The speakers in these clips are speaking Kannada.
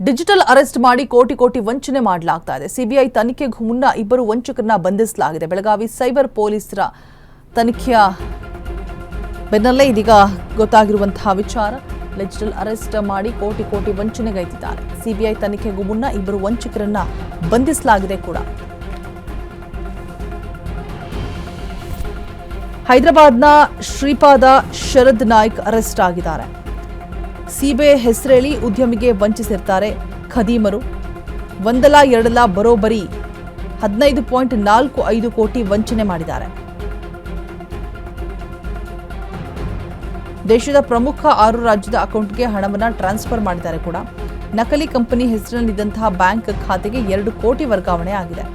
ಡಿಜಿಟಲ್ ಅರೆಸ್ಟ್ ಮಾಡಿ ಕೋಟಿ ಕೋಟಿ ವಂಚನೆ ಮಾಡಲಾಗ್ತಾ ಇದೆ. ಸಿಬಿಐ ತನಿಖೆಗೂ ಮುನ್ನ ಇಬ್ಬರು ವಂಚಕರನ್ನ ಬಂಧಿಸಲಾಗಿದೆ. ಬೆಳಗಾವಿ ಸೈಬರ್ ಪೊಲೀಸರ ತನಿಖೆಯ ಬೆನ್ನಲ್ಲೇ ಇದೀಗ ಗೊತ್ತಾಗಿರುವಂತಹ ವಿಚಾರ. ಡಿಜಿಟಲ್ ಅರೆಸ್ಟ್ ಮಾಡಿ ಕೋಟಿ ಕೋಟಿ ವಂಚನೆಗೈದಿದ್ದಾರೆ. ಸಿಬಿಐ ತನಿಖೆಗೂ ಮುನ್ನ ಇಬ್ಬರು ವಂಚಕರನ್ನ ಬಂಧಿಸಲಾಗಿದೆ ಕೂಡ. ಹೈದರಾಬಾದ್ನ ಶ್ರೀಪಾದ ಶರದ್ ನಾಯ್ಕ್ ಅರೆಸ್ಟ್ ಆಗಿದ್ದಾರೆ. ಸಿಬಿಐ ಹೆಸರೇಳಿ ಉದ್ಯಮಿಗೆ ವಂಚಿಸಿರ್ತಾರೆ ಖದೀಮರು. ಒಂದಲ್ಲ ಎರಡಲ್ಲ ಬರೋಬ್ಬರಿ 15.45 ಕೋಟಿ ವಂಚನೆ ಮಾಡಿದ್ದಾರೆ. ದೇಶದ ಪ್ರಮುಖ 6 ರಾಜ್ಯದ ಅಕೌಂಟ್ಗೆ ಹಣವನ್ನು ಟ್ರಾನ್ಸ್ಫರ್ ಮಾಡಿದ್ದಾರೆ ಕೂಡ. ನಕಲಿ ಕಂಪನಿ ಹೆಸರಿನಲ್ಲಿದ್ದಂತಹ ಬ್ಯಾಂಕ್ ಖಾತೆಗೆ 2 ಕೋಟಿ ವರ್ಗಾವಣೆ ಆಗಿದೆ.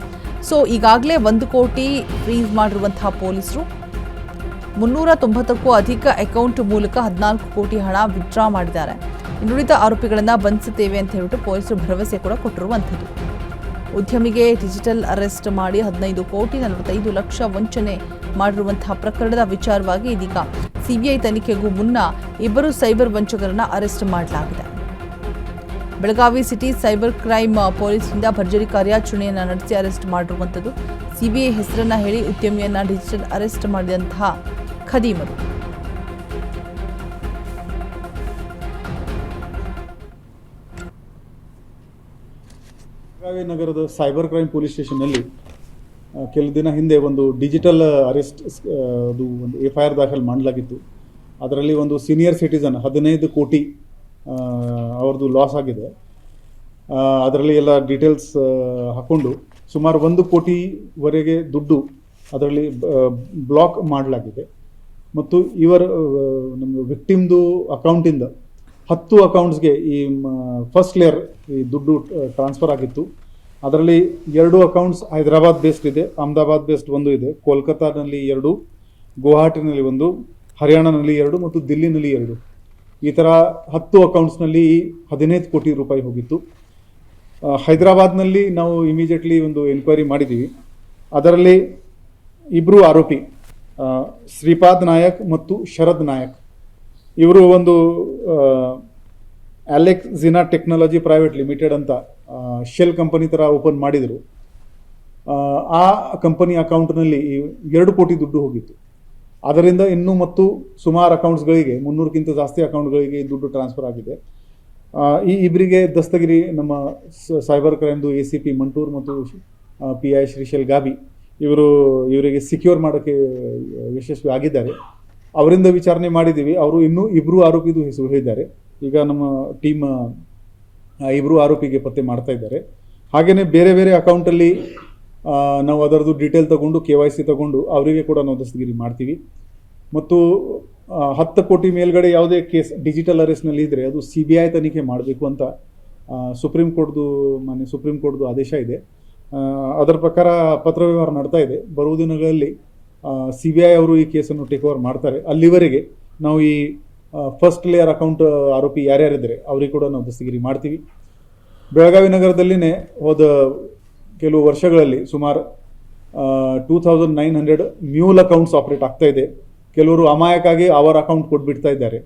ಸೊ ಈಗಾಗಲೇ 1 ಕೋಟಿ ಫ್ರೀಸ್ ಮಾಡಿರುವಂತಹ ಪೊಲೀಸರು 390ಕ್ಕೂ ಅಧಿಕ ಅಕೌಂಟ್ ಮೂಲಕ 14 ಕೋಟಿ ಹಣ ವಿತ್ಡ್ರಾ ಮಾಡಿದ್ದಾರೆ. ಇನ್ನುಳಿದ ಆರೋಪಿಗಳನ್ನು ಬಂಧಿಸುತ್ತೇವೆ ಅಂತ ಹೇಳಿಬಿಟ್ಟು ಪೊಲೀಸರು ಭರವಸೆ ಕೂಡ ಕೊಟ್ಟಿರುವಂಥದ್ದು. ಉದ್ಯಮಿಗೆ ಡಿಜಿಟಲ್ ಅರೆಸ್ಟ್ ಮಾಡಿ 15 ಕೋಟಿ 45 ಲಕ್ಷ ವಂಚನೆ ಮಾಡಿರುವಂತಹ ಪ್ರಕರಣದ ವಿಚಾರವಾಗಿ ಇದೀಗ ಸಿಬಿಐ ತನಿಖೆಗೂ ಮುನ್ನ ಇಬ್ಬರು ಸೈಬರ್ ವಂಚಕರನ್ನ ಅರೆಸ್ಟ್ ಮಾಡಲಾಗಿದೆ. ಬೆಳಗಾವಿ ಸಿಟಿ ಸೈಬರ್ ಕ್ರೈಮ್ ಪೊಲೀಸರಿಂದ ಭರ್ಜರಿ ಕಾರ್ಯಾಚರಣೆಯನ್ನು ನಡೆಸಿ ಅರೆಸ್ಟ್ ಮಾಡಿರುವಂಥದ್ದು. ಸಿಬಿಐ ಹೆಸರನ್ನ ಹೇಳಿ ಉದ್ಯಮಿಯನ್ನ ಡಿಜಿಟಲ್ ಅರೆಸ್ಟ್ ಮಾಡಿದಂತಹ ಖದೀಮರು. ಬೆಳಗಾವಿ ನಗರದ ಸೈಬರ್ ಕ್ರೈಮ್ ಪೊಲೀಸ್ ಸ್ಟೇಷನ್ನಲ್ಲಿ ಕೆಲ ದಿನ ಹಿಂದೆ ಒಂದು ಡಿಜಿಟಲ್ ಅರೆಸ್ಟ್ ಅದು ಒಂದು FIR ದಾಖಲು ಮಾಡಲಾಗಿತ್ತು. ಅದರಲ್ಲಿ ಒಂದು ಸೀನಿಯರ್ ಸಿಟಿಸನ್ 15 ಕೋಟಿ ಅವ್ರದ್ದು ಲಾಸ್ ಆಗಿದೆ. ಅದರಲ್ಲಿ ಎಲ್ಲ ಡೀಟೇಲ್ಸ್ ಹಾಕ್ಕೊಂಡು ಸುಮಾರು 1 ಕೋಟಿವರೆಗೆ ದುಡ್ಡು ಅದರಲ್ಲಿ ಬ್ಲಾಕ್ ಮಾಡಲಾಗಿದೆ. ಮತ್ತು ನಮ್ಮ ವಿಕ್ಟಿಮ್ದು ಅಕೌಂಟಿಂದ 10 ಅಕೌಂಟ್ಸ್ಗೆ ಈ ಫಸ್ಟ್ ಲೇಯರ್ ಈ ದುಡ್ಡು ಟ್ರಾನ್ಸ್ಫರ್ ಆಗಿತ್ತು. ಅದರಲ್ಲಿ 2 ಅಕೌಂಟ್ಸ್ ಹೈದರಾಬಾದ್ ಬೇಸ್ಡ್ ಇದೆ, ಅಹಮದಾಬಾದ್ ಬೇಸ್ಡ್ ಒಂದು ಇದೆ, ಕೋಲ್ಕತ್ತಾನಲ್ಲಿ 2, ಗುವಾಹಟಿನಲ್ಲಿ 1, ಹರಿಯಾಣನಲ್ಲಿ 2 ಮತ್ತು ದಿಲ್ಲಿನಲ್ಲಿ 2. ಈ ಥರ 10 ಅಕೌಂಟ್ಸ್ನಲ್ಲಿ 15 ಕೋಟಿ ರೂಪಾಯಿ ಹೋಗಿತ್ತು. ಹೈದರಾಬಾದ್ನಲ್ಲಿ ನಾವು ಇಮಿಡಿಯೇಟ್ಲಿ ಒಂದು ಎನ್ಕ್ವೈರಿ ಮಾಡಿದ್ದೀವಿ. ಅದರಲ್ಲಿ ಇಬ್ಬರು ಆರೋಪಿ ಶ್ರೀಪಾದ್ ನಾಯಕ್ ಮತ್ತು ಶರದ್ ನಾಯಕ್ ಇವರು ಒಂದು ಅಲೆಕ್ಸಿನಾ ಟೆಕ್ನಾಲಜಿ ಪ್ರೈವೇಟ್ ಲಿಮಿಟೆಡ್ ಅಂತ ಶೆಲ್ ಕಂಪನಿ ಥರ ಓಪನ್ ಮಾಡಿದರು. ಆ ಕಂಪನಿ ಅಕೌಂಟ್ನಲ್ಲಿ 2 ಕೋಟಿ ದುಡ್ಡು ಹೋಗಿತ್ತು. ಅದರಿಂದ ಇನ್ನೂ ಮತ್ತು ಸುಮಾರು ಅಕೌಂಟ್ಸ್ಗಳಿಗೆ 300ಕ್ಕಿಂತ ಜಾಸ್ತಿ ಅಕೌಂಟ್ಗಳಿಗೆ ದುಡ್ಡು ಟ್ರಾನ್ಸ್ಫರ್ ಆಗಿದೆ. ಈ ಇಬ್ಬರಿಗೆ ದಸ್ತಗಿರಿ ನಮ್ಮ ಸೈಬರ್ ಕ್ರೈಮ್ದು ACP ಮಂಟೂರ್ ಮತ್ತು PI ಶ್ರೀಶೈಲ್ ಗಾಬಿ ಇವರಿಗೆ ಸಿಕ್ಯೂರ್ ಮಾಡೋಕ್ಕೆ ಯಶಸ್ವಿ ಆಗಿದ್ದಾರೆ. ಅವರಿಂದ ವಿಚಾರಣೆ ಮಾಡಿದ್ದೀವಿ. ಅವರು ಇನ್ನೂ ಇಬ್ಬರು ಆರೋಪಿದು ಹೆಸರು ಹೇಳಿದ್ದಾರೆ. ಈಗ ನಮ್ಮ ಟೀಮ್ ಇಬ್ಬರು ಆರೋಪಿಗೆ ಪತ್ತೆ ಮಾಡ್ತಾ ಇದ್ದಾರೆ. ಹಾಗೆಯೇ ಬೇರೆ ಬೇರೆ ಅಕೌಂಟಲ್ಲಿ ನಾವು ಅದರದ್ದು ಡೀಟೇಲ್ ತಗೊಂಡು KYC ತಗೊಂಡು ಅವರಿಗೆ ಕೂಡ ನಾವು ದಸ್ತಗಿರಿ ಮಾಡ್ತೀವಿ. ಮತ್ತು 10 ಕೋಟಿ ಮೇಲ್ಗಡೆ ಯಾವುದೇ ಕೇಸ್ ಡಿಜಿಟಲ್ ಅರೆಸ್ಟ್ನಲ್ಲಿ ಇದ್ದರೆ ಅದು CBI ತನಿಖೆ ಮಾಡಬೇಕು ಅಂತ ಸುಪ್ರೀಂ ಕೋರ್ಟ್ದು ಆದೇಶ ಇದೆ. ಅದರ ಪ್ರಕಾರ ಪತ್ರ ವ್ಯವಹಾರ ನಡ್ತಾ ಇದೆ. ಬರುವ ದಿನಗಳಲ್ಲಿ CBI ಅವರು ಈ ಕೇಸನ್ನು ಟೇಕ್ ಓವರ್ ಮಾಡ್ತಾರೆ. ಅಲ್ಲಿವರೆಗೆ ನಾವು ಈ ಫಸ್ಟ್ ಲೇಯರ್ ಅಕೌಂಟ್ ಆರೋಪಿ ಯಾರ್ಯಾರಿದ್ದಾರೆ ಅವರಿಗೆ ಕೂಡ ನಾವು ದಸ್ತಗಿರಿ ಮಾಡ್ತೀವಿ. ಬೆಳಗಾವಿ ನಗರದಲ್ಲಿನೇ ಹೋದ ಕೆಲವು ವರ್ಷಗಳಲ್ಲಿ ಸುಮಾರು 2900 ಮ್ಯೂಲ್ ಅಕೌಂಟ್ಸ್ ಆಪರೇಟ್ ಆಗ್ತಾ ಇದೆ. ಕೆಲವರು ಅಮಾಯಕ್ಕಾಗಿ ಅವರ ಅಕೌಂಟ್ ಕೊಟ್ಬಿಡ್ತಾ ಇದ್ದಾರೆ.